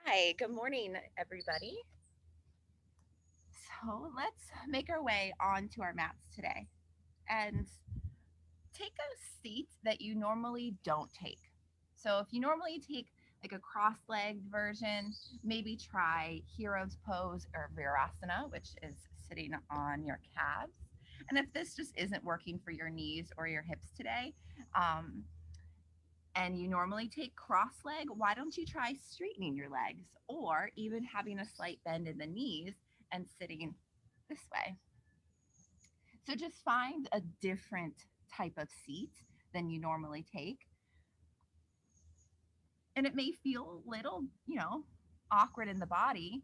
Hi, good morning, everybody. So let's make our way onto our mats today and take a seat that you normally don't take. So if you normally take like a cross-legged version, maybe try hero's pose or virasana, which is sitting on your calves. And if this just isn't working for your knees or your hips today, um, and you normally take cross leg, why don't you try straightening your legs or even having a slight bend in the knees and sitting this way? So just find a different type of seat than you normally take. And it may feel a little, awkward in the body,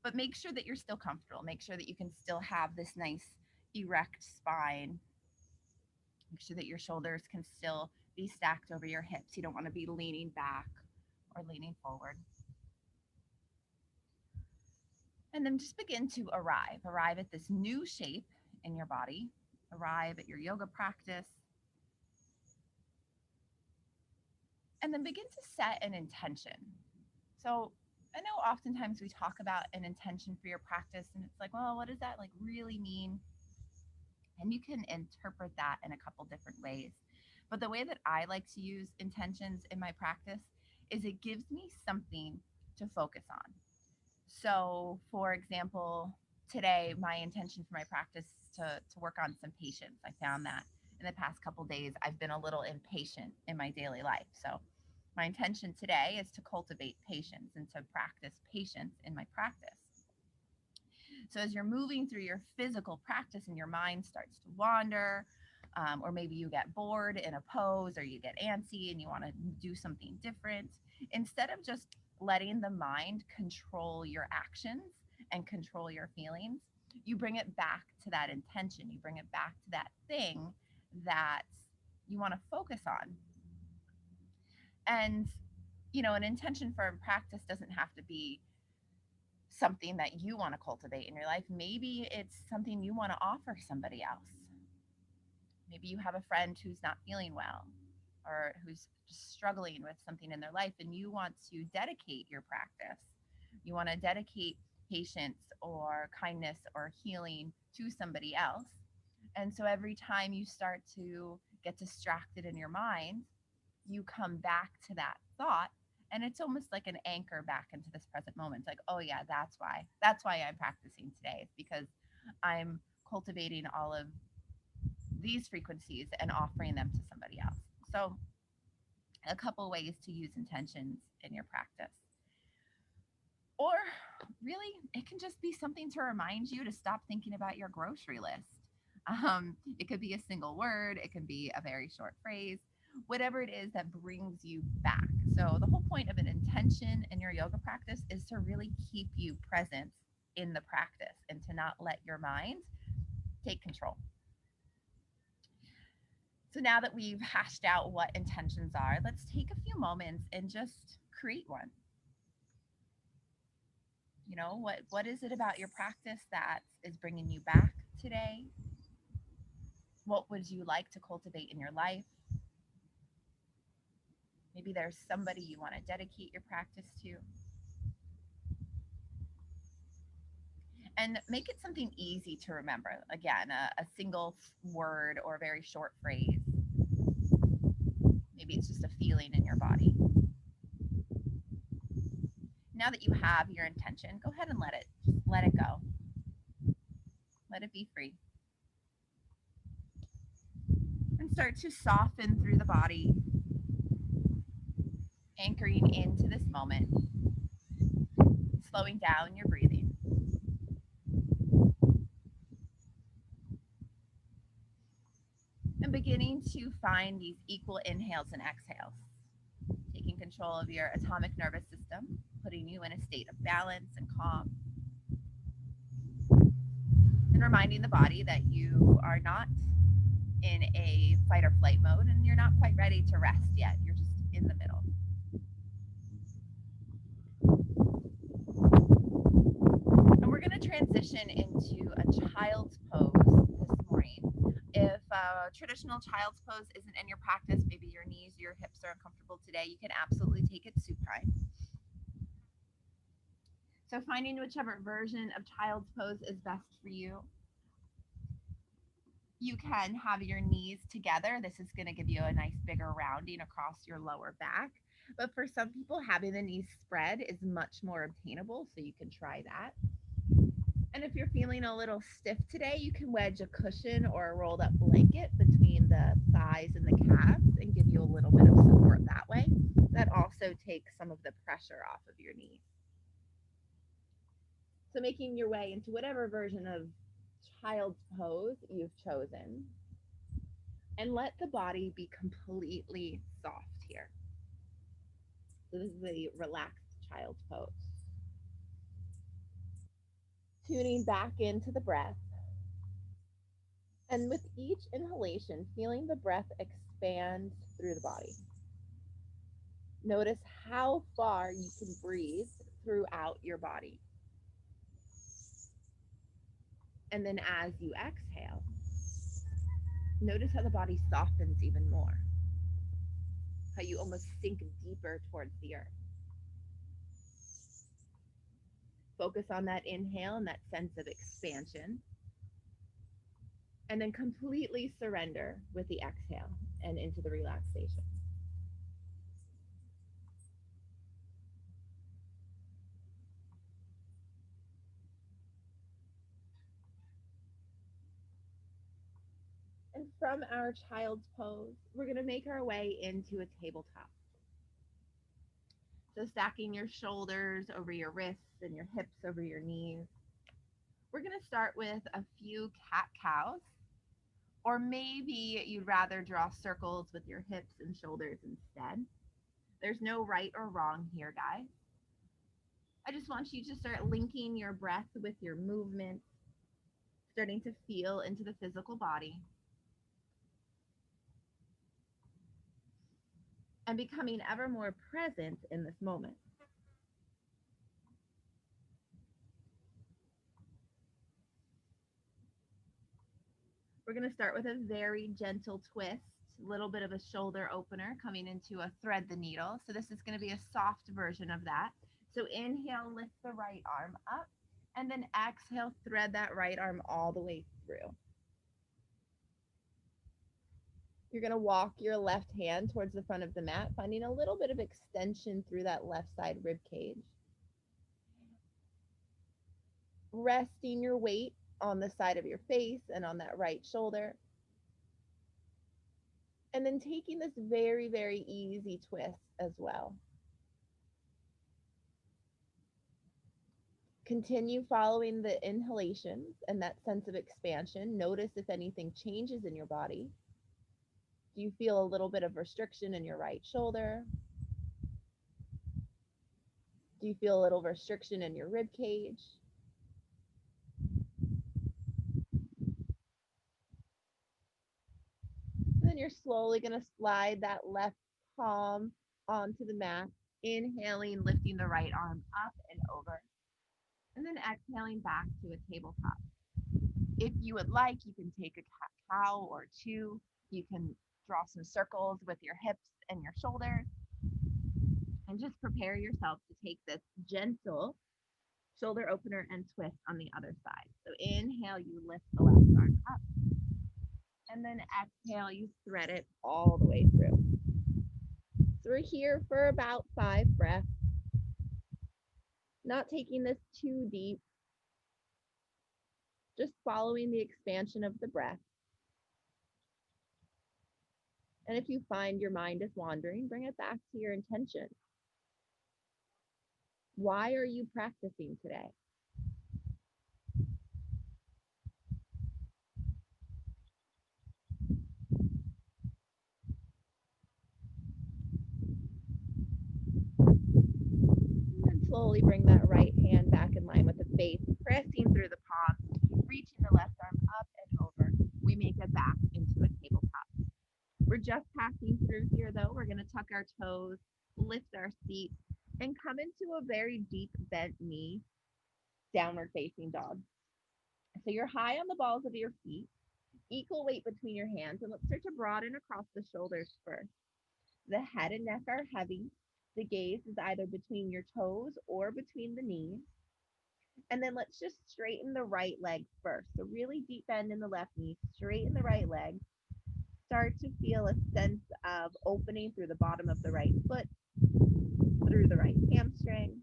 but make sure that you're still comfortable. Make sure that you can still have this nice erect spine. Make sure that your shoulders can still be stacked over your hips. You don't want to be leaning back or leaning forward. And then just begin to arrive at this new shape in your body, arrive at your yoga practice, and then begin to set an intention. So I know oftentimes we talk about an intention for your practice, and it's like, well, what does that like really mean? And you can interpret that in a couple different ways. But the way that I like to use intentions in my practice is it gives me something to focus on. So, for example, today my intention for my practice is to work on some patience. I found that in the past couple days I've been a little impatient in my daily life. So, my intention today is to cultivate patience and to practice patience in my practice. So, as you're moving through your physical practice and your mind starts to wander, or maybe you get bored in a pose or you get antsy and you want to do something different, instead of just letting the mind control your actions and control your feelings, you bring it back to that intention. You bring it back to that thing that you want to focus on. And, an intention for a practice doesn't have to be something that you want to cultivate in your life. Maybe it's something you want to offer somebody else. Maybe you have a friend who's not feeling well or who's just struggling with something in their life and you want to dedicate your practice. You want to dedicate patience or kindness or healing to somebody else. And so every time you start to get distracted in your mind, you come back to that thought and it's almost like an anchor back into this present moment. It's like, oh yeah, that's why I'm practicing today. It's because I'm cultivating all of these frequencies and offering them to somebody else. So, a couple ways to use intentions in your practice. Or really, it can just be something to remind you to stop thinking about your grocery list. It could be a single word, it can be a very short phrase, whatever it is that brings you back. So, the whole point of an intention in your yoga practice is to really keep you present in the practice and to not let your mind take control. So now that we've hashed out what intentions are, let's take a few moments and just create one. What is it about your practice that is bringing you back today? What would you like to cultivate in your life? Maybe there's somebody you want to dedicate your practice to. And make it something easy to remember. Again, a single word or a very short phrase. Maybe it's just a feeling in your body. Now that you have your intention, go ahead and let it go. Let it be free. And start to soften through the body, anchoring into this moment, slowing down your breathing. And beginning to find these equal inhales and exhales, taking control of your atomic nervous system, putting you in a state of balance and calm, and reminding the body that you are not in a fight or flight mode and you're not quite ready to rest yet. You're just in the middle. And we're going to transition into a child's pose this morning. If traditional child's pose isn't in your practice, maybe your knees, your hips are uncomfortable today, you can absolutely take it supine. So finding whichever version of child's pose is best for you. You can have your knees together. This is going to give you a nice bigger rounding across your lower back. But for some people, having the knees spread is much more obtainable, so you can try that. And if you're feeling a little stiff today, you can wedge a cushion or a rolled up blanket between the thighs and the calves and give you a little bit of support that way. That also takes some of the pressure off of your knees. So making your way into whatever version of child's pose you've chosen, and let the body be completely soft here. So this is a relaxed child's pose. Tuning back into the breath. And with each inhalation, feeling the breath expand through the body. Notice how far you can breathe throughout your body. And then as you exhale, notice how the body softens even more, how you almost sink deeper towards the earth. Focus on that inhale and that sense of expansion. And then completely surrender with the exhale and into the relaxation. And from our child's pose, we're going to make our way into a tabletop. So stacking your shoulders over your wrists and your hips over your knees. We're going to start with a few cat cows, or maybe you'd rather draw circles with your hips and shoulders instead. There's no right or wrong here, guys. I just want you to start linking your breath with your movement, starting to feel into the physical body, and becoming ever more present in this moment. We're going to start with a very gentle twist, a little bit of a shoulder opener coming into a thread the needle. So this is going to be a soft version of that. So inhale, lift the right arm up, and then exhale, thread that right arm all the way through. You're going to walk your left hand towards the front of the mat, finding a little bit of extension through that left side rib cage. Resting your weight on the side of your face and on that right shoulder. And then taking this very, very easy twist as well. Continue following the inhalations and that sense of expansion. Notice if anything changes in your body. Do you feel a little bit of restriction in your right shoulder? Do you feel a little restriction in your rib cage? And then you're slowly going to slide that left palm onto the mat, inhaling, lifting the right arm up and over, and then exhaling back to a tabletop. If you would like, you can take a cat cow or two. You can draw some circles with your hips and your shoulders, and just prepare yourself to take this gentle shoulder opener and twist on the other side. So inhale, you lift the left arm up, and then exhale, you thread it all the way through. So we're here for about 5 breaths, not taking this too deep, just following the expansion of the breath. And if you find your mind is wandering, bring it back to your intention. Why are you practicing today? And slowly bring that right hand back in line with the face, pressing through the palm, reaching the left arm up and over. We make it back into a tabletop. We're just passing through here though. We're going to tuck our toes, lift our feet, and come into a very deep bent knee, downward facing dog. So you're high on the balls of your feet, equal weight between your hands, and let's start to broaden across the shoulders first. The head and neck are heavy. The gaze is either between your toes or between the knees. And then let's just straighten the right leg first. So really deep bend in the left knee, straighten the right leg. Start to feel a sense of opening through the bottom of the right foot, through the right hamstring.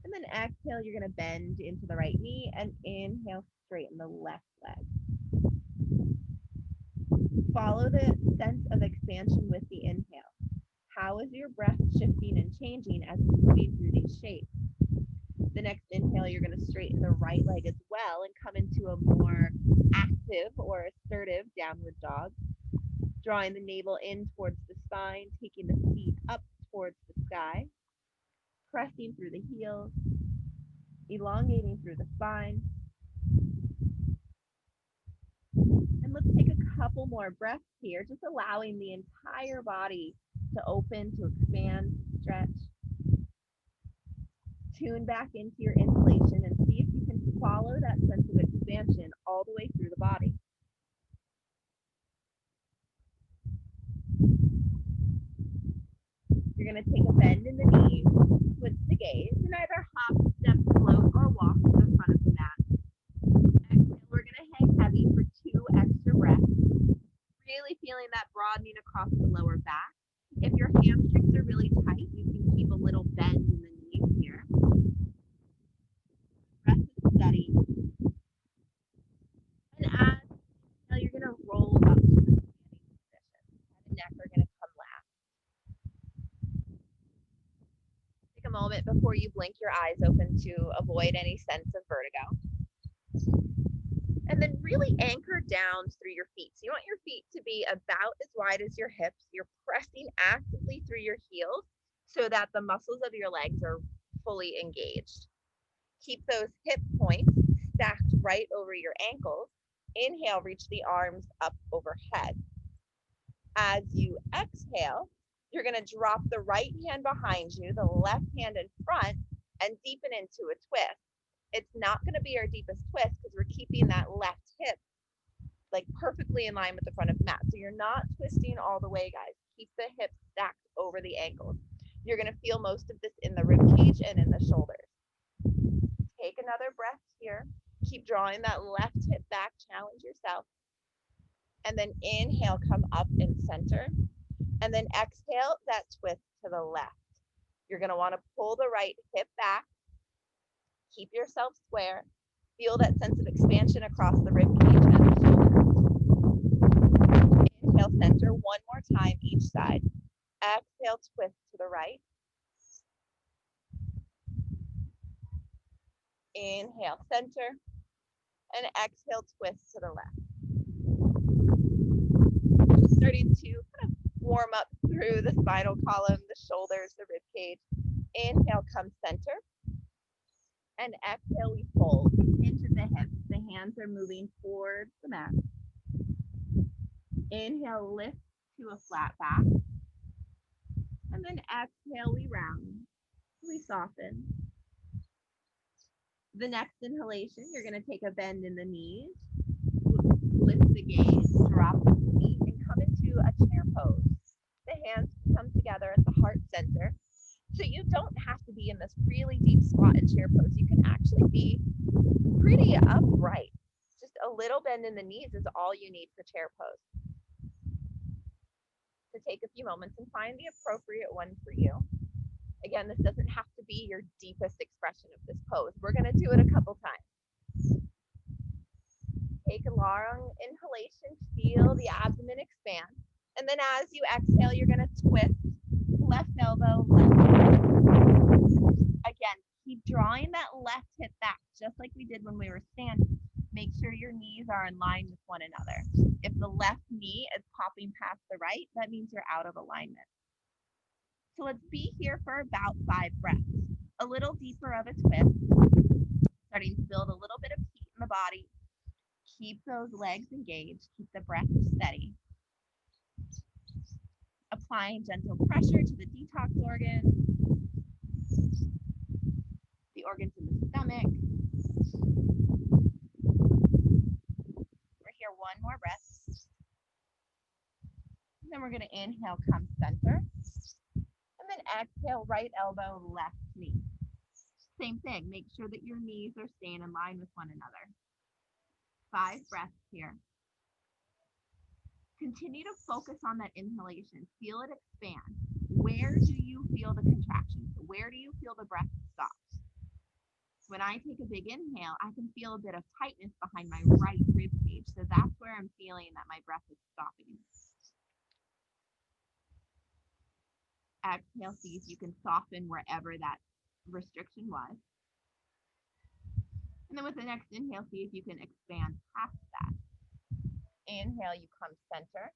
And then exhale, you're going to bend into the right knee and inhale, straighten the left leg. Follow the sense of expansion with the inhale. How is your breath shifting and changing as it's moving through these shapes? The next inhale, you're going to straighten the right leg as well and come into a more active or assertive downward dog, drawing the navel in towards the spine, taking the feet up towards the sky, pressing through the heels, elongating through the spine. And let's take a couple more breaths here, just allowing the entire body to open, to expand, stretch. Tune back into your inhalation and see if you can follow that sense of expansion all the way through the body. You're going to take a bend in the knees, switch the gaze, and either hop, step, float, or walk to the front of the mat. Exhale, we're going to hang heavy for 2 extra breaths, really feeling that broadening across the lower back. If your hamstrings are really tight, you can keep a little bend in the knees here. Breath is steady. And as you exhale, you're going to roll up to the standing position. Head and neck are going to come last. Take a moment before you blink your eyes open to avoid any sense of vertigo. And then really anchor down through your feet. So you want your feet to be about as wide as your hips. You're pressing actively through your heels so that the muscles of your legs are fully engaged. Keep those hip points stacked right over your ankles. Inhale, reach the arms up overhead. As you exhale, you're going to drop the right hand behind you, the left hand in front, and deepen into a twist. It's not going to be our deepest twist because we're keeping that left hip like perfectly in line with the front of the mat. So you're not twisting all the way, guys. Keep the hips stacked over the ankles. You're going to feel most of this in the rib cage and in the shoulders. Take another breath here. Keep drawing that left hip back. Challenge yourself. And then inhale, come up in center. And then exhale, that twist to the left. You're going to want to pull the right hip back. Keep yourself square. Feel that sense of expansion across the rib cage and the shoulder. Inhale, center one more time each side. Exhale, twist to the right. Inhale, center. And exhale, twist to the left. Starting to kind of warm up through the spinal column, the shoulders, the rib cage. Inhale, come center. And exhale, we fold into the hips. The hands are moving towards the mat. Inhale, lift to a flat back. And then exhale, we round. We soften. The next inhalation, you're going to take a bend in the knees, lift the gaze, drop the feet, and come into a chair pose. The hands come together at the heart center. So you don't have to be in this really deep squatted chair pose. You can actually be pretty upright. Just a little bend in the knees is all you need for chair pose. So take a few moments and find the appropriate one for you. Again, this doesn't have to be your deepest expression of this pose. We're going to do it a couple times. Take a long inhalation, feel the abdomen expand. And then as you exhale, you're going to twist left elbow, left elbow. Again, keep drawing that left hip back, just like we did when we were standing. Make sure your knees are in line with one another. If the left knee is popping past the right, that means you're out of alignment. So let's be here for about 5 breaths. A little deeper of a twist, starting to build a little bit of heat in the body. Keep those legs engaged, keep the breath steady. Applying gentle pressure to the detox organs, the organs in the stomach. We're here one more breath. And then we're going to inhale, come center. And then exhale, right elbow, left knee. Same thing. Make sure that your knees are staying in line with one another. 5 breaths here. Continue to focus on that inhalation. Feel it expand. Where do you feel the contraction? Where do you feel the breath stop? When I take a big inhale, I can feel a bit of tightness behind my right rib cage. So that's where I'm feeling that my breath is stopping. Exhale, see if you can soften wherever that restriction was. And then with the next inhale, see if you can expand past that. Inhale, you come center.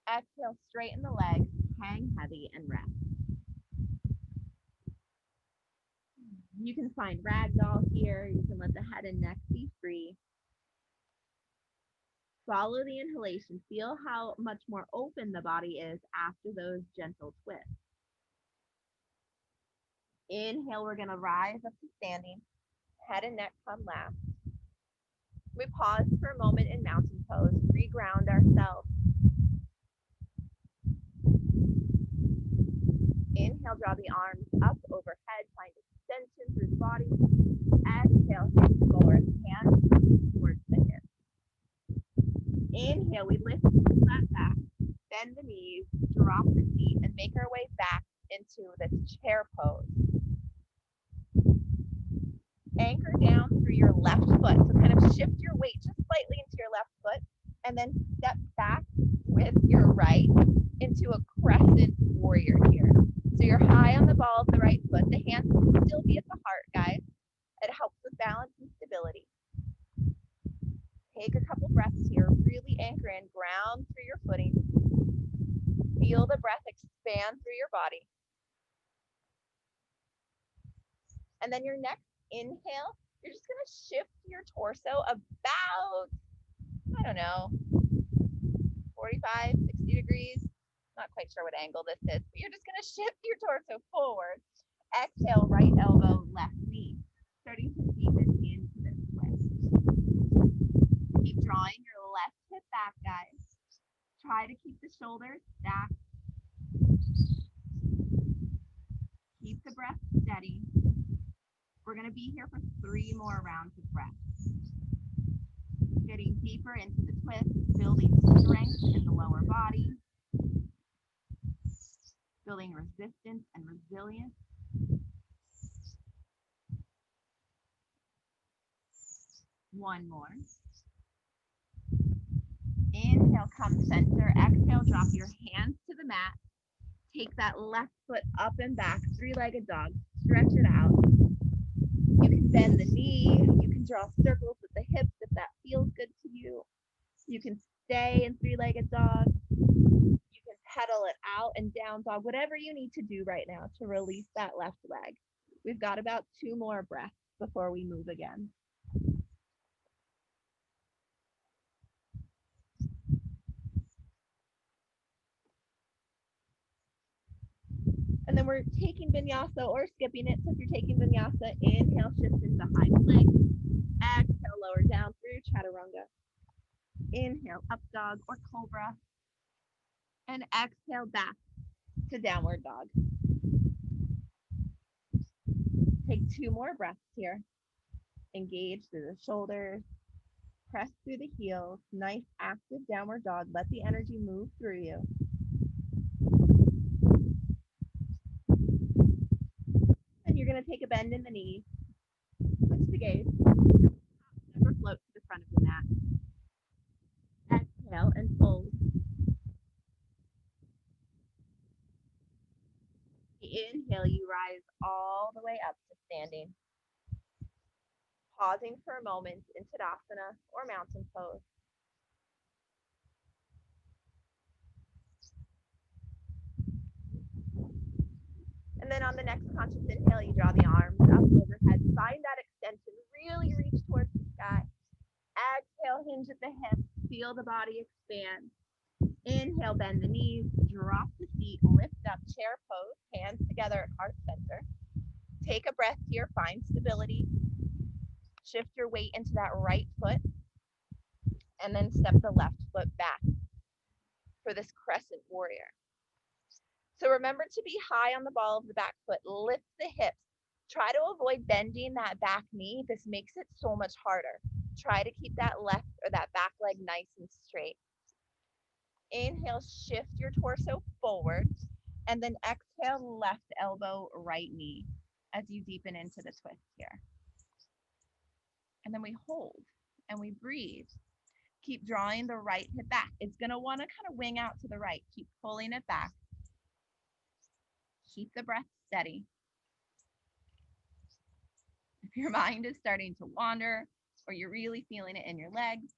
Exhale, straighten the legs, hang heavy, and rest. You can find ragdoll here. You can let the head and neck be free. Follow the inhalation. Feel how much more open the body is after those gentle twists. Inhale, we're going to rise up to standing. Head and neck come last. We pause for a moment in mountain pose, reground ourselves. Inhale, draw the arms up overhead, find extension through the body. Exhale, hips forward, hands towards the hips. Inhale, we lift the flat back, bend the knees, drop the feet, and make our way back into this chair pose. Anchor down through your left foot. So kind of shift your weight just slightly into your left foot, and then step back with your right into a crescent warrior here. So you're high on the ball of the right foot. The hands can still be at the heart, guys. It helps with balance and stability. Take a couple breaths here. Really anchor in, ground through your footing. Feel the breath expand through your body. And then your next inhale, you're just going to shift your torso about, I don't know, 45, 60 degrees. Not quite sure what angle this is, but you're just going to shift your torso forward. Exhale, right elbow, left knee. Starting to deepen into this twist. Keep drawing your left hip back, guys. Try to keep the shoulders stacked. Keep the breath steady. We're going to be here for 3 more rounds of breath. Getting deeper into the twist, building strength in the lower body, building resistance and resilience. One more. Inhale, come center. Exhale, drop your hands to the mat. Take that left foot up and back, 3-legged dog. Stretch it out. You can bend the knee. You can draw circles with the hips if that feels good to you. You can stay in 3-legged dog. You can pedal it out and down dog, whatever you need to do right now to release that left leg. We've got about 2 more breaths before we move again. And then we're taking vinyasa or skipping it. So if you're taking vinyasa, inhale, shift into high plank. Exhale, lower down through chaturanga. Inhale, up dog or cobra. And exhale, back to downward dog. Take 2 more breaths here. Engage through the shoulders. Press through the heels. Nice active downward dog. Let the energy move through you. And you're going to take a bend in the knees. Switch the gaze. Never float to the front of the mat. Exhale and fold. Inhale, you rise all the way up to standing. Pausing for a moment in Tadasana or mountain pose. And then on the next conscious inhale, you draw the arms up overhead. Find that extension. Really reach towards the sky. Exhale, hinge at the hips. Feel the body expand. Inhale, bend the knees. Drop the feet. Lift up, chair pose. Hands together at heart center. Take a breath here. Find stability. Shift your weight into that right foot. And then step the left foot back for this crescent warrior. So remember to be high on the ball of the back foot. Lift the hips. Try to avoid bending that back knee. This makes it so much harder. Try to keep that left or that back leg nice and straight. Inhale, shift your torso forward, and then exhale, left elbow, right knee as you deepen into the twist here. And then we hold and we breathe. Keep drawing the right hip back. It's going to want to kind of wing out to the right. Keep pulling it back. Keep the breath steady. If your mind is starting to wander or you're really feeling it in your legs,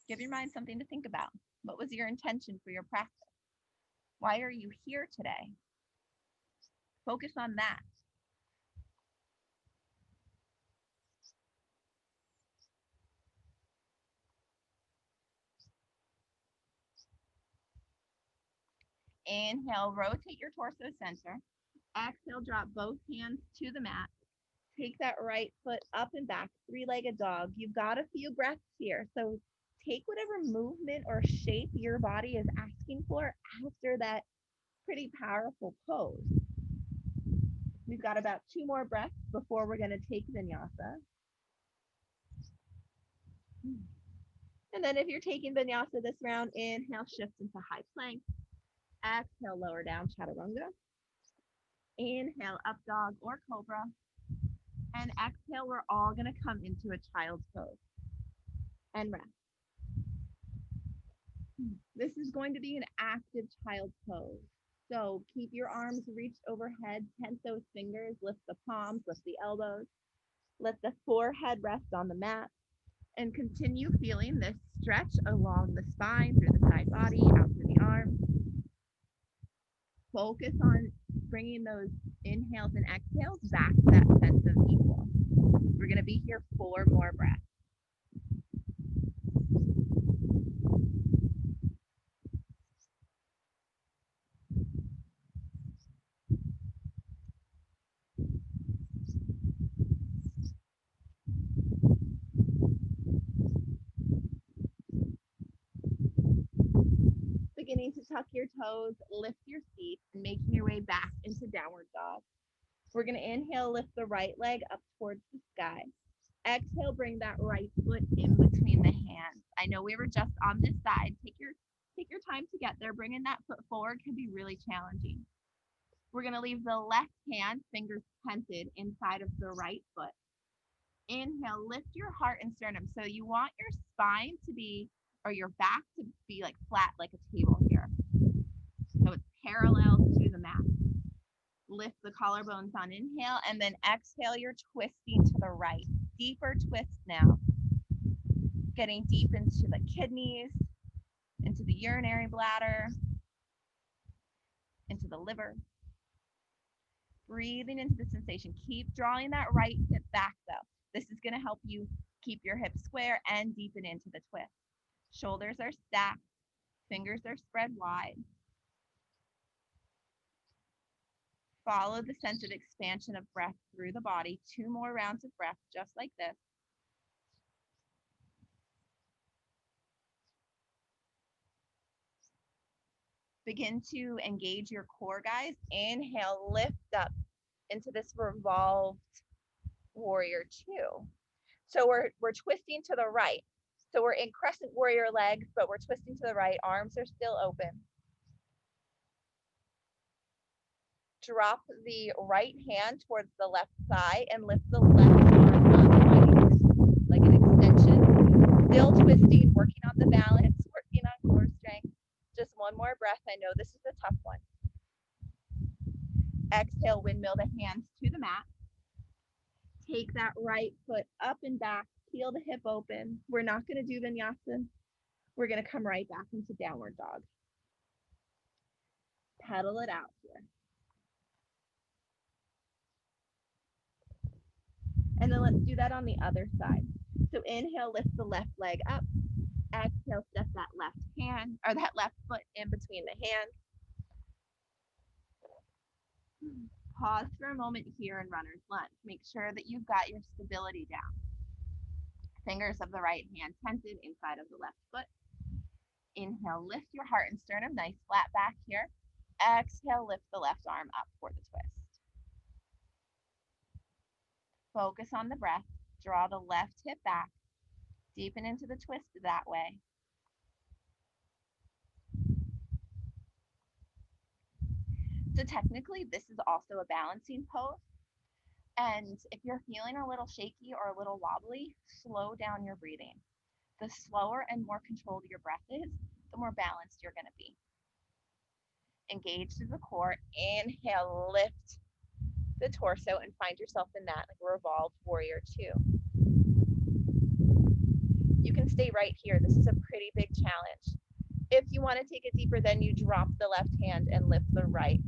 give your mind something to think about. What was your intention for your practice? Why are you here today? Focus on that. Inhale, rotate your torso center. Exhale, drop both hands to the mat. Take that right foot up and back, three-legged dog. You've got a few breaths here. So take whatever movement or shape your body is asking for after that pretty powerful pose. We've got about 2 more breaths before we're going to take vinyasa. And then if you're taking vinyasa this round, inhale, shift into high plank. Exhale, lower down, chaturanga. Inhale, up dog or cobra. And exhale, we're all going to come into a child's pose. And rest. This is going to be an active child's pose. So keep your arms reached overhead, tense those fingers, lift the palms, lift the elbows. Let the forehead rest on the mat. And continue feeling this stretch along the spine, through the side body, out through the arms. Focus on bringing those inhales and exhales back to that sense of equal. We're going to be here 4 more breaths. Beginning to tuck your toes, lift your feet, and making your way back into downward dog. We're going to inhale, lift the right leg up towards the sky. Exhale, bring that right foot in between the hands. I know we were just on this side. Take your time to get there. Bringing that foot forward can be really challenging. We're going to leave the left hand, fingers tented, inside of the right foot. Inhale, lift your heart and sternum. So you want your spine to be, or your back to be like flat like a table here. So it's parallel to the mat. Lift the collarbones on inhale, and then exhale, you're twisting to the right. Deeper twist now. Getting deep into the kidneys, into the urinary bladder, into the liver. Breathing into the sensation. Keep drawing that right hip back though. This is going to help you keep your hips square and deepen into the twist. Shoulders are stacked. Fingers are spread wide. Follow the sense of expansion of breath through the body. 2 more rounds of breath, just like this. Begin to engage your core, guys. Inhale, lift up into this revolved warrior 2. So we're twisting to the right. So we're in crescent warrior legs, but we're twisting to the right. Arms are still open. Drop the right hand towards the left thigh and lift the left arm up like an extension. Still twisting, working on the balance, working on core strength. Just 1 more breath. I know this is a tough one. Exhale, windmill the hands to the mat. Take that right foot up and back. Peel the hip open. We're not going to do vinyasa. We're going to come right back into downward dog. Pedal it out here. And then let's do that on the other side. So inhale, lift the left leg up. Exhale, step that left hand or that left foot in between the hands. Pause for a moment here in runner's lunge. Make sure that you've got your stability down. Fingers of the right hand tented inside of the left foot. Inhale, lift your heart and sternum, nice flat back here. Exhale, lift the left arm up for the twist. Focus on the breath. Draw the left hip back. Deepen into the twist that way. So technically, this is also a balancing pose. And if you're feeling a little shaky or a little wobbly, slow down your breathing. The slower and more controlled your breath is, the more balanced you're going to be. Engage through the core. Inhale, lift the torso and find yourself in that like revolved warrior 2. You can stay right here. This is a pretty big challenge. If you want to take it deeper, then you drop the left hand and lift the right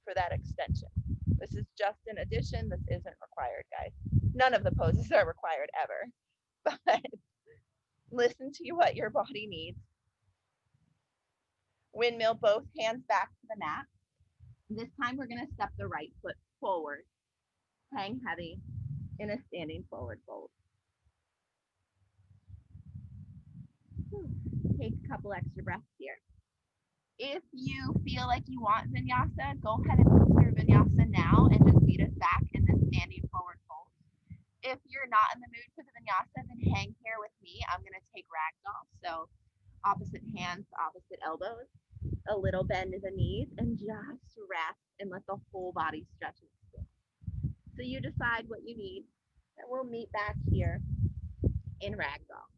for that extension. This is just an addition. This isn't required, guys. None of the poses are required ever, but listen to what your body needs. Windmill, both hands back to the mat. This time we're going to step the right foot forward, hang heavy in a standing forward fold. Take a couple extra breaths here. If you feel like you want vinyasa, go ahead and move through vinyasa now and just meet us back in the standing forward fold. If you're not in the mood for the vinyasa, then hang here with me. I'm going to take ragdoll. So opposite hands, opposite elbows, a little bend in the knees, and just rest and let the whole body stretch and expand. So you decide what you need, and we'll meet back here in ragdoll.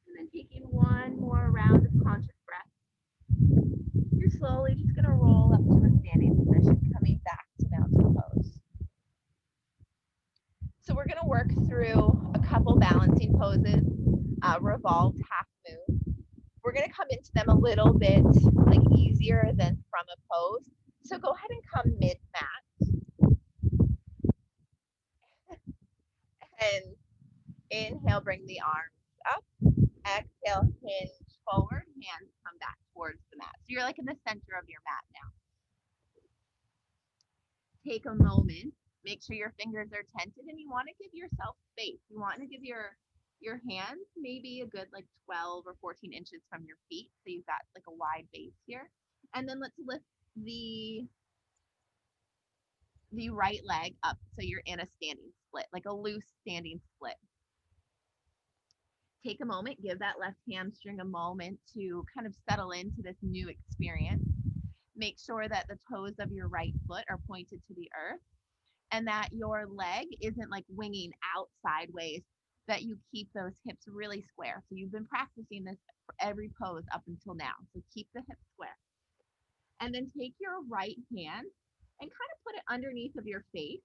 And then taking one more round of conscious breath. You're slowly just going to roll up to a standing position, coming back to mountain pose. So we're going to work through a couple balancing poses, revolved half moon. We're going to come into them a little bit like easier than from a pose. So go ahead and come mid-mat. And inhale, bring the arms up. Exhale, hinge forward, hands come back towards the mat. So you're like in the center of your mat now. Take a moment, make sure your fingers are tented, and you want to give yourself space. You want to give your hands maybe a good like 12 or 14 inches from your feet. So you've got like a wide base here. And then let's lift the right leg up so you're in a standing split, like a loose standing split. Take a moment, give that left hamstring a moment to kind of settle into this new experience. Make sure that the toes of your right foot are pointed to the earth and that your leg isn't like winging out sideways, that you keep those hips really square. So you've been practicing this for every pose up until now. So keep the hips square. And then take your right hand and kind of put it underneath of your face.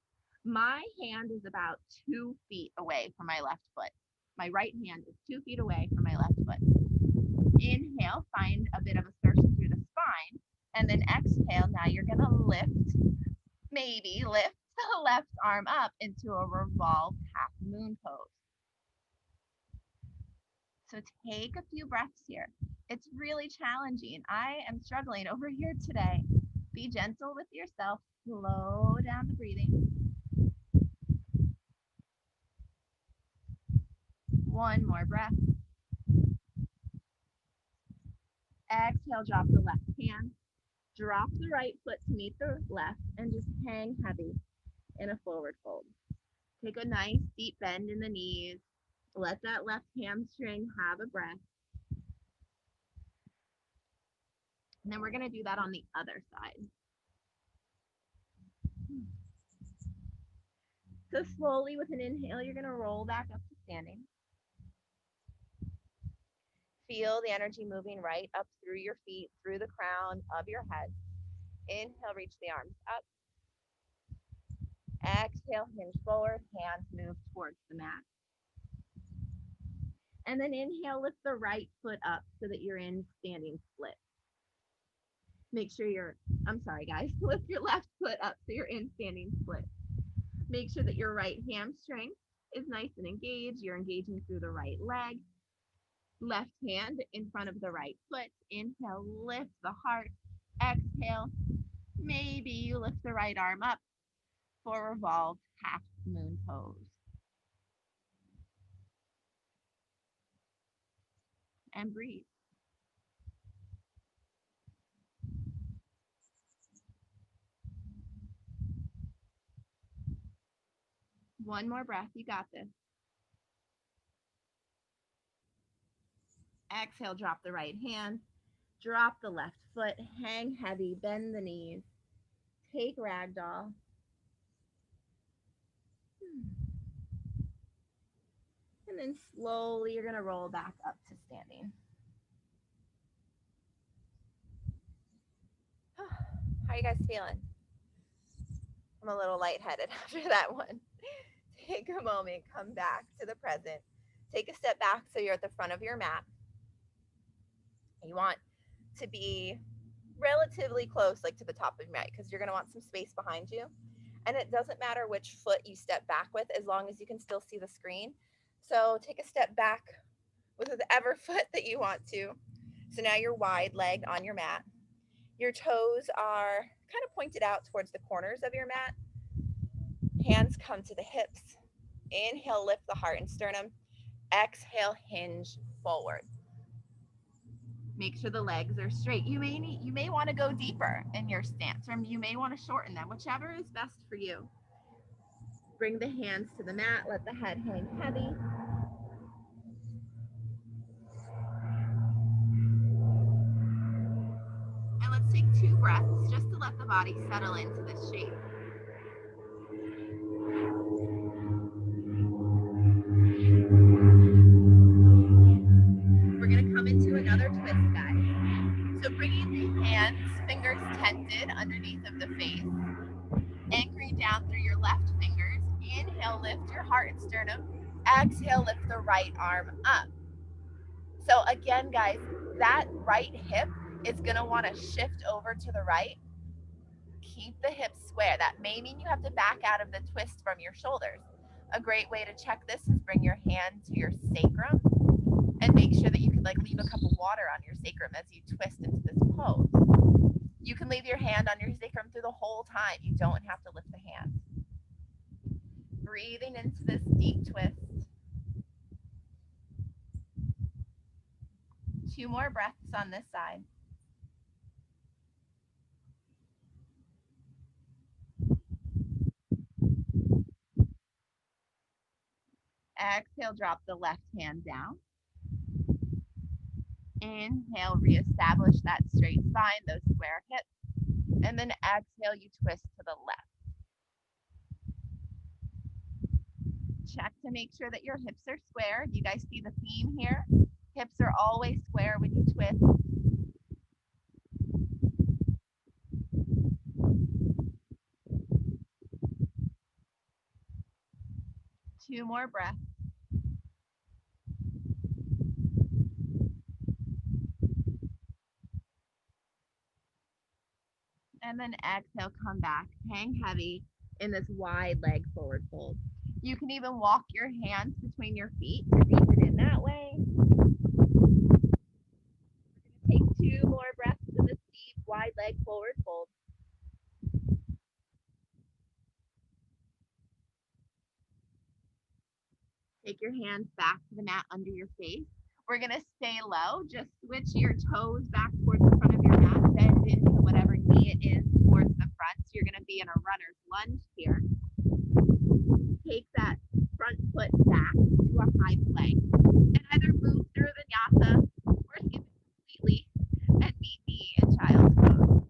My hand is about 2 feet away from my left foot. My right hand is 2 feet away from my left foot. Inhale, find a bit of assertion through the spine. And then exhale, now you're going to lift, maybe lift the left arm up into a revolved half moon pose. So take a few breaths here. It's really challenging. I am struggling over here today. Be gentle with yourself. Slow down the breathing. One more breath. Exhale, drop the left hand. Drop the right foot to meet the left and just hang heavy in a forward fold. Take a nice deep bend in the knees. Let that left hamstring have a breath. And then we're going to do that on the other side. So slowly with an inhale, you're going to roll back up to standing. Feel the energy moving right up through your feet, through the crown of your head. Inhale, reach the arms up. Exhale, hinge forward, hands move towards the mat. And then inhale, lift the right foot up so that you're in standing split. Make sure lift your left foot up so you're in standing split. Make sure that your right hamstring is nice and engaged. You're engaging through the right leg. Left hand in front of the right foot. Inhale, lift the heart. Exhale, maybe you lift the right arm up for revolved half moon pose. and breathe. One more breath. You got this. Exhale, drop the right hand. Drop the left foot. Hang heavy. Bend the knees. Take ragdoll. And then slowly you're going to roll back up to standing. How are you guys feeling? I'm a little lightheaded after that one. Take a moment, come back to the present. Take a step back so you're at the front of your mat. You want to be relatively close, like to the top of your mat, because you're going to want some space behind you. And it doesn't matter which foot you step back with, as long as you can still see the screen. So take a step back with whatever foot that you want to. So now you're wide-legged on your mat. Your toes are kind of pointed out towards the corners of your mat. Hands come to the hips. Inhale, lift the heart and sternum. Exhale, hinge forward. Make sure the legs are straight. You may want to go deeper in your stance, or you may want to shorten them, whichever is best for you. Bring the hands to the mat, let the head hang heavy. And let's take 2 breaths just to let the body settle into this shape. We're going to come into another twist, guys. So bringing the hands, fingers tented underneath of the face, anchoring down through your left fingers. Inhale, lift your heart and sternum. Exhale, lift the right arm up. So again, guys, that right hip is going to want to shift over to the right. Keep the hips square. That may mean you have to back out of the twist from your shoulders. A great way to check this is bring your hand to your sacrum and make sure that you can leave a cup of water on your sacrum as you twist into this pose. You can leave your hand on your sacrum through the whole time. You don't have to lift the hand. Breathing into this deep twist. 2 more breaths on this side. Exhale, drop the left hand down. Inhale, reestablish that straight spine, those square hips. And then exhale, you twist to the left. Check to make sure that your hips are square. You guys see the theme here? Hips are always square when you twist. Two more breaths. And then exhale, come back. Hang heavy in this wide leg forward fold. You can even walk your hands between your feet to deepen in that way. We're going to take 2 more breaths in this deep, wide leg forward fold. Take your hands back to the mat under your face. We're going to stay low. Just switch your toes back towards the front of your mat. Bend into whatever knee it is towards the front. So you're going to be in a runner's lunge here. Take that front foot back to a high plank. And either move through vinyasa or skip it completely and meet me in child's pose.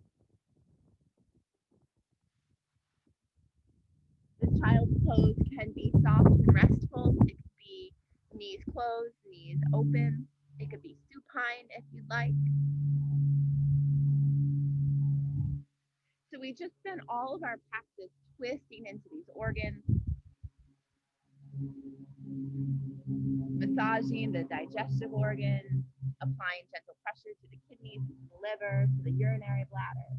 The child's pose can be soft and restful. It could be knees closed, knees open. It could be supine if you'd like. So we just spent all of our practice twisting into these organs, massaging the digestive organs, applying gentle pressure to the kidneys, to the liver, to the urinary bladder,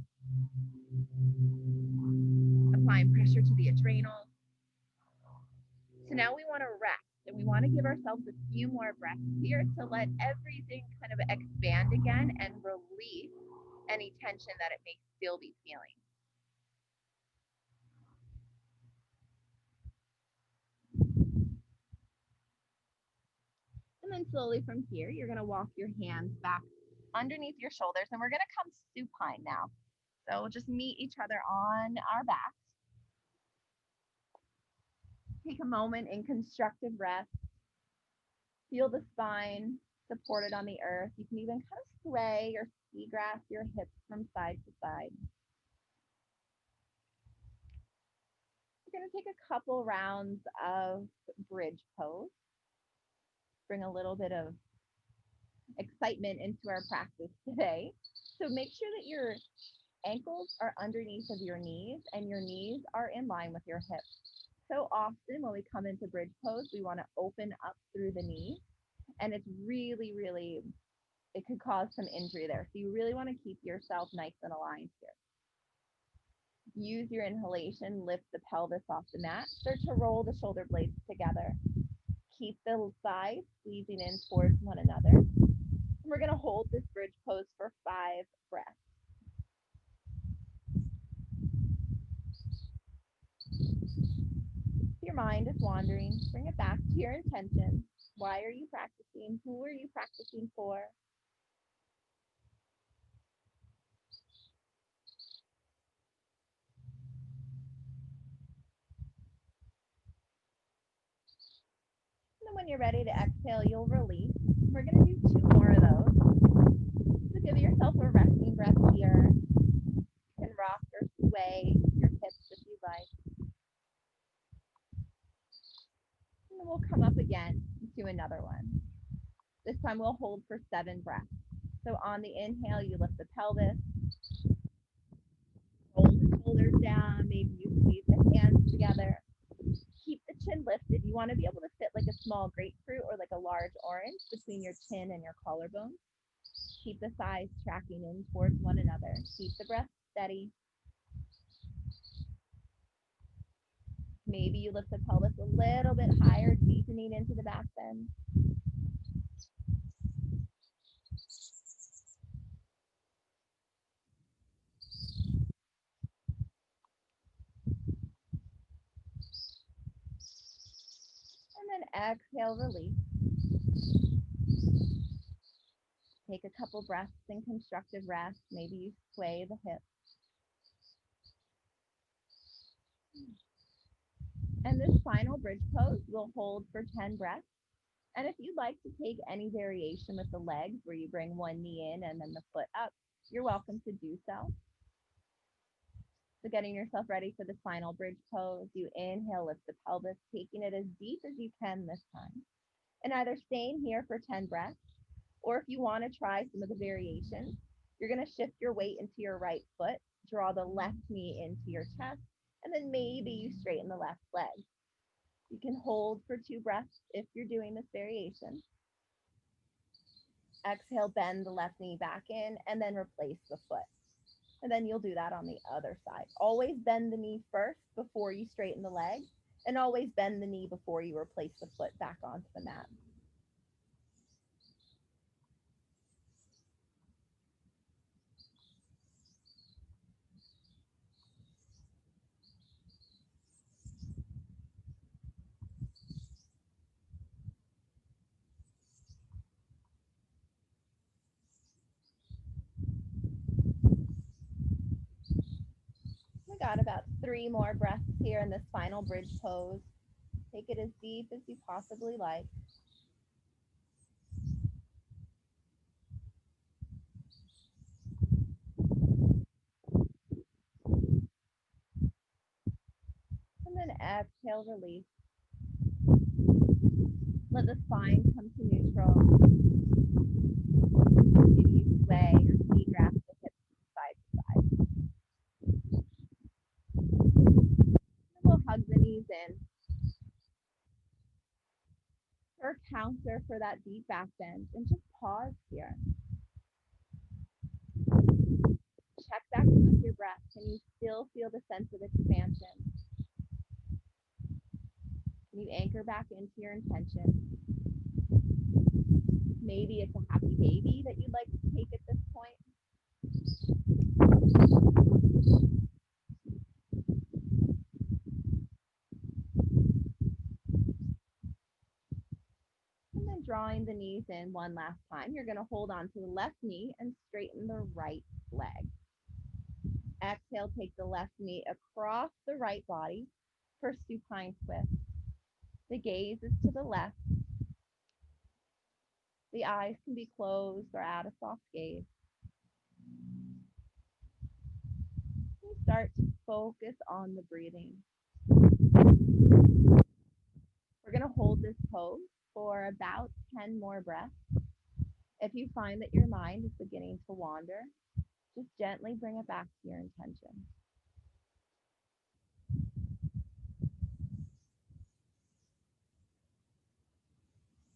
applying pressure to the adrenals. So now we want to rest, and we want to give ourselves a few more breaths here to let everything kind of expand again and release any tension that it may still be feeling. And then slowly from here, you're going to walk your hands back underneath your shoulders, and we're going to come supine now. So we'll just meet each other on our backs. Take a moment in constructive rest. Feel the spine supported on the earth. You can even kind of sway or seagrass your hips from side to side. We're going to take a couple rounds of bridge pose. Bring a little bit of excitement into our practice today. So make sure that your ankles are underneath of your knees and your knees are in line with your hips. So often when we come into bridge pose, we want to open up through the knees, and it's really, it could cause some injury there. So you really want to keep yourself nice and aligned here. Use your inhalation, lift the pelvis off the mat, start to roll the shoulder blades together. Keep the thighs squeezing in towards one another. And we're going to hold this bridge pose for 5 breaths. If your mind is wandering, bring it back to your intention. Why are you practicing? Who are you practicing for? And then when you're ready to exhale, you'll release. We're going to do 2 more of those. So give yourself a resting breath here. You can rock or sway your hips if you like. And then we'll come up again and do another one. This time we'll hold for 7 breaths. So on the inhale, you lift the pelvis, roll the shoulders down, maybe you squeeze the hands together. Keep the chin lifted. You want to be able to fit like a small grapefruit or like a large orange between your chin and your collarbone. Keep the thighs tracking in towards one another. Keep the breath steady. Maybe you lift the pelvis a little bit higher, deepening into the back bend. And then exhale, release. Take a couple breaths in constructive rest. Maybe you sway the hips. And this final bridge pose will hold for 10 breaths. And if you'd like to take any variation with the legs, where you bring one knee in and then the foot up, you're welcome to do so. So getting yourself ready for the final bridge pose, you inhale, lift the pelvis, taking it as deep as you can this time. And either staying here for 10 breaths, or if you want to try some of the variations, you're going to shift your weight into your right foot, draw the left knee into your chest, and then maybe you straighten the left leg. You can hold for 2 breaths if you're doing this variation. Exhale, bend the left knee back in, and then replace the foot. And then you'll do that on the other side. Always bend the knee first before you straighten the leg, and always bend the knee before you replace the foot back onto the mat. We got about 3 more breaths here in this final bridge pose. Take it as deep as you possibly like. And then exhale, release. Let the spine come to neutral. Maybe you sway or seagrass the hips side to side. And we'll hug the knees in. Or counter for that deep back bend, and just pause here. Check back in with your breath. Can you still feel the sense of expansion? Can you anchor back into your intention? Maybe it's a happy baby that you'd like to take at this point. And then And drawing the knees in one last time, you're going to hold on to the left knee and straighten the right leg. Exhale, take the left knee across the right body for supine twist. The gaze is to the left. The eyes can be closed or add a soft gaze. And start to focus on the breathing. We're going to hold this pose for about 10 more breaths. If you find that your mind is beginning to wander, just gently bring it back to your intention.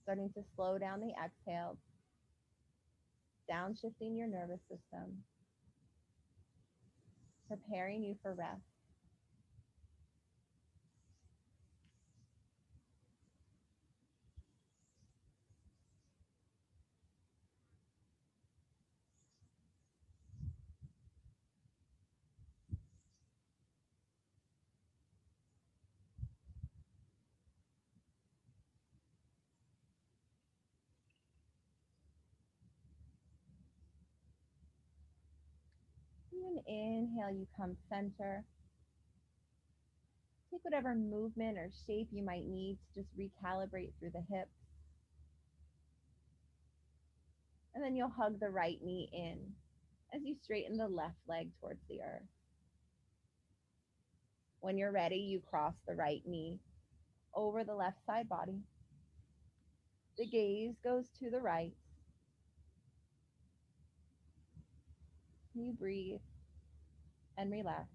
Starting to slow down the exhale, downshifting your nervous system, preparing you for rest. And inhale, you come center. Take whatever movement or shape you might need to just recalibrate through the hips. And then you'll hug the right knee in as you straighten the left leg towards the earth. When you're ready, you cross the right knee over the left side body. The gaze goes to the right. You breathe and relax.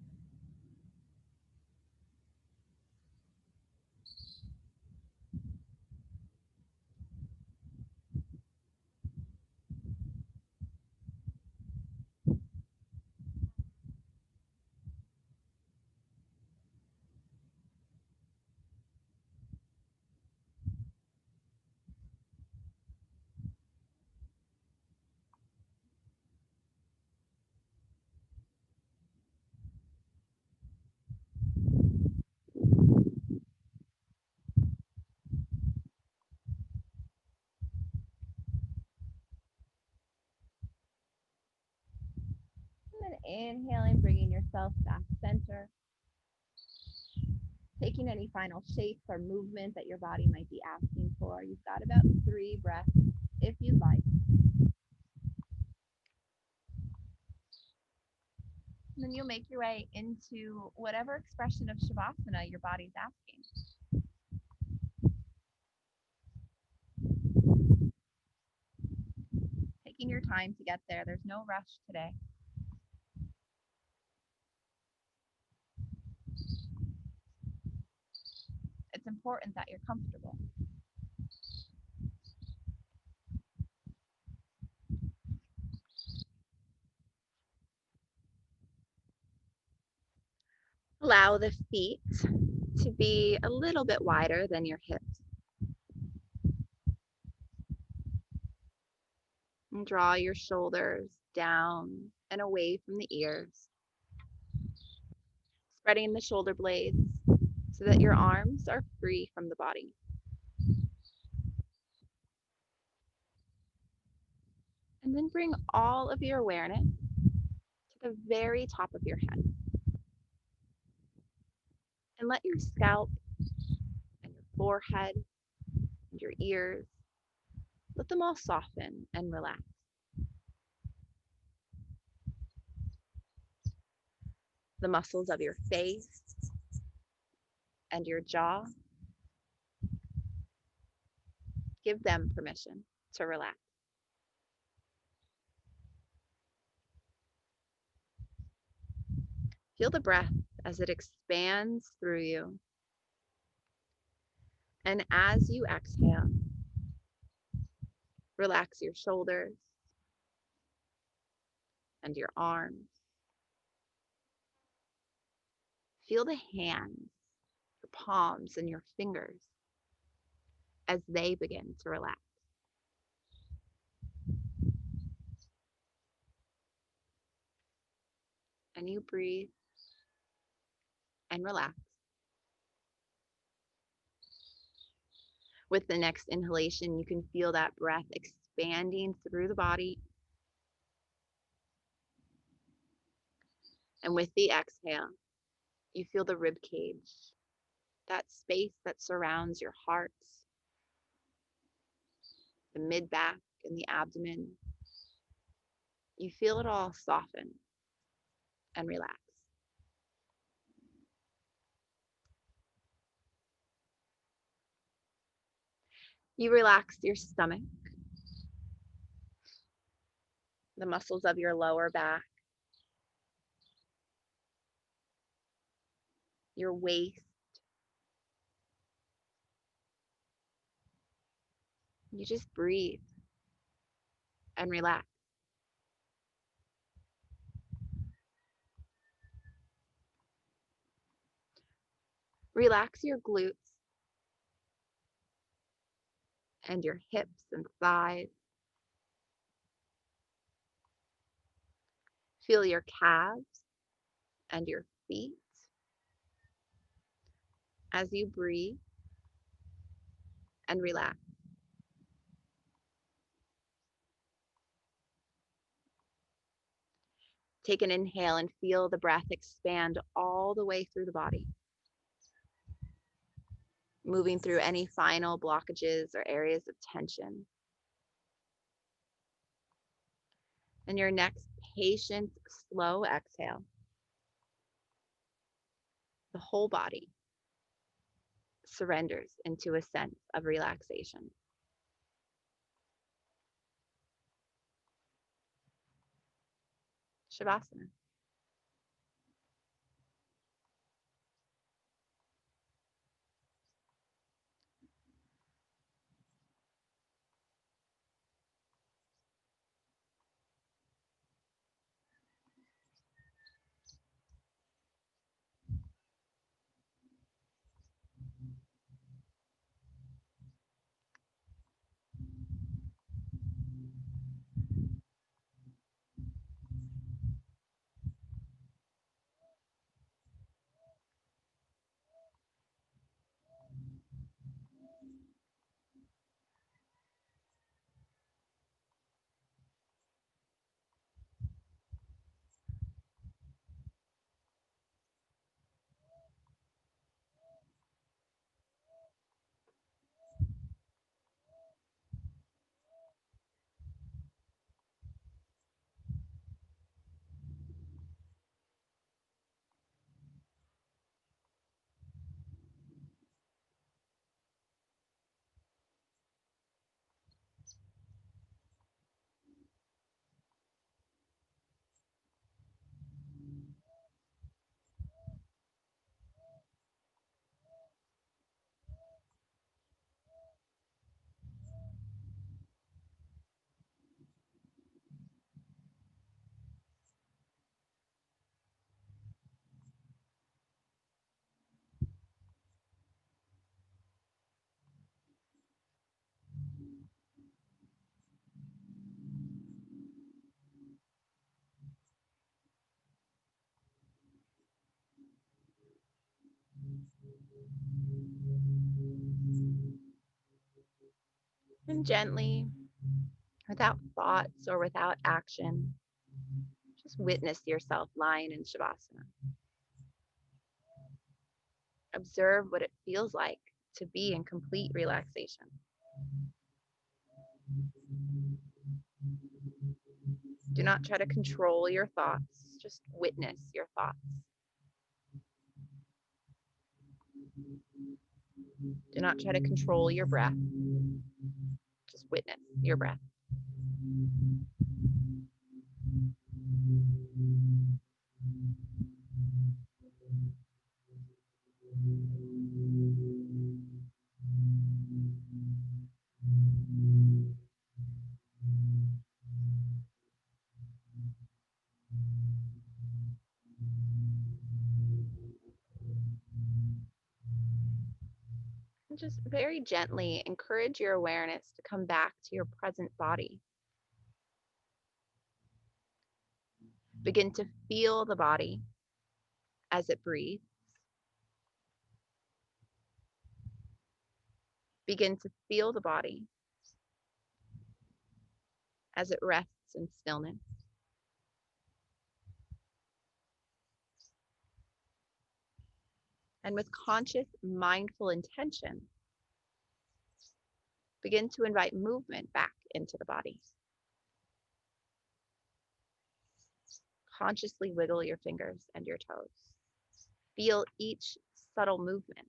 And then inhaling, bringing yourself back center. Taking any final shapes or movement that your body might be asking for. You've got about 3 breaths if you'd like. And then you'll make your way into whatever expression of Shavasana your body's asking. Taking your time to get there. There's no rush today. It's important that you're comfortable. Allow the feet to be a little bit wider than your hips. And draw your shoulders down and away from the ears. Spreading the shoulder blades so that your arms are free from the body. And then bring all of your awareness to the very top of your head. And let your scalp and your forehead and your ears, let them all soften and relax. The muscles of your face and your jaw, give them permission to relax. Feel the breath as it expands through you. And as you exhale, relax your shoulders and your arms. Feel the hands, your palms, and your fingers as they begin to relax. And you breathe and relax. With the next inhalation, you can feel that breath expanding through the body. And with the exhale, you feel the rib cage, that space that surrounds your heart, the mid back and the abdomen. You feel it all soften and relax. You relax your stomach, the muscles of your lower back, your waist. You just breathe and relax. Relax your glutes and your hips and thighs. Feel your calves and your feet as you breathe and relax. Take an inhale and feel the breath expand all the way through the body, moving through any final blockages or areas of tension. And your next patient, slow exhale, the whole body surrenders into a sense of relaxation. Shavasana. And gently, without thoughts or without action, just witness yourself lying in Shavasana. Observe what it feels like to be in complete relaxation. Do not try to control your thoughts, just witness your thoughts. Do not try to control your breath, just witness your breath. And just very gently encourage your awareness to come back to your present body. Begin to feel the body as it breathes. Begin to feel the body as it rests in stillness. And with conscious, mindful intention, begin to invite movement back into the body. Consciously wiggle your fingers and your toes. Feel each subtle movement.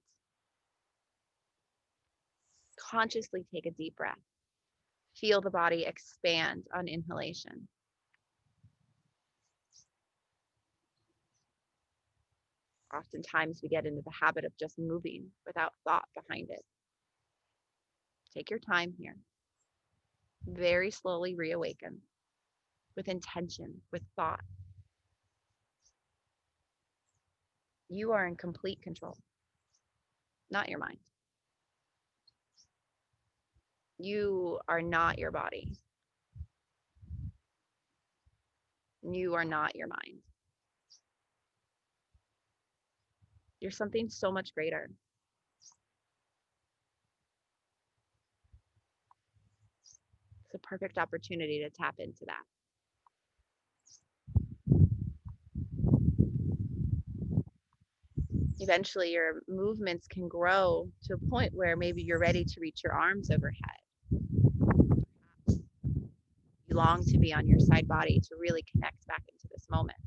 Consciously take a deep breath. Feel the body expand on inhalation. Oftentimes we get into the habit of just moving without thought behind it. Take your time here. Very slowly reawaken with intention, with thought. You are in complete control, not your mind. You are not your body. You are not your mind. You're something so much greater. It's a perfect opportunity to tap into that. Eventually, your movements can grow to a point where maybe you're ready to reach your arms overhead. You long to be on your side body to really connect back into this moment.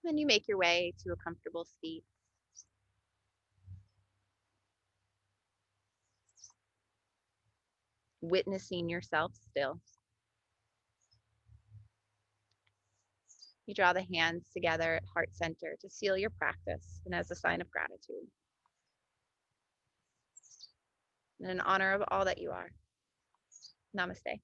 Then you make your way to a comfortable seat. Witnessing yourself still. You draw the hands together at heart center to seal your practice and as a sign of gratitude. And in honor of all that you are. Namaste.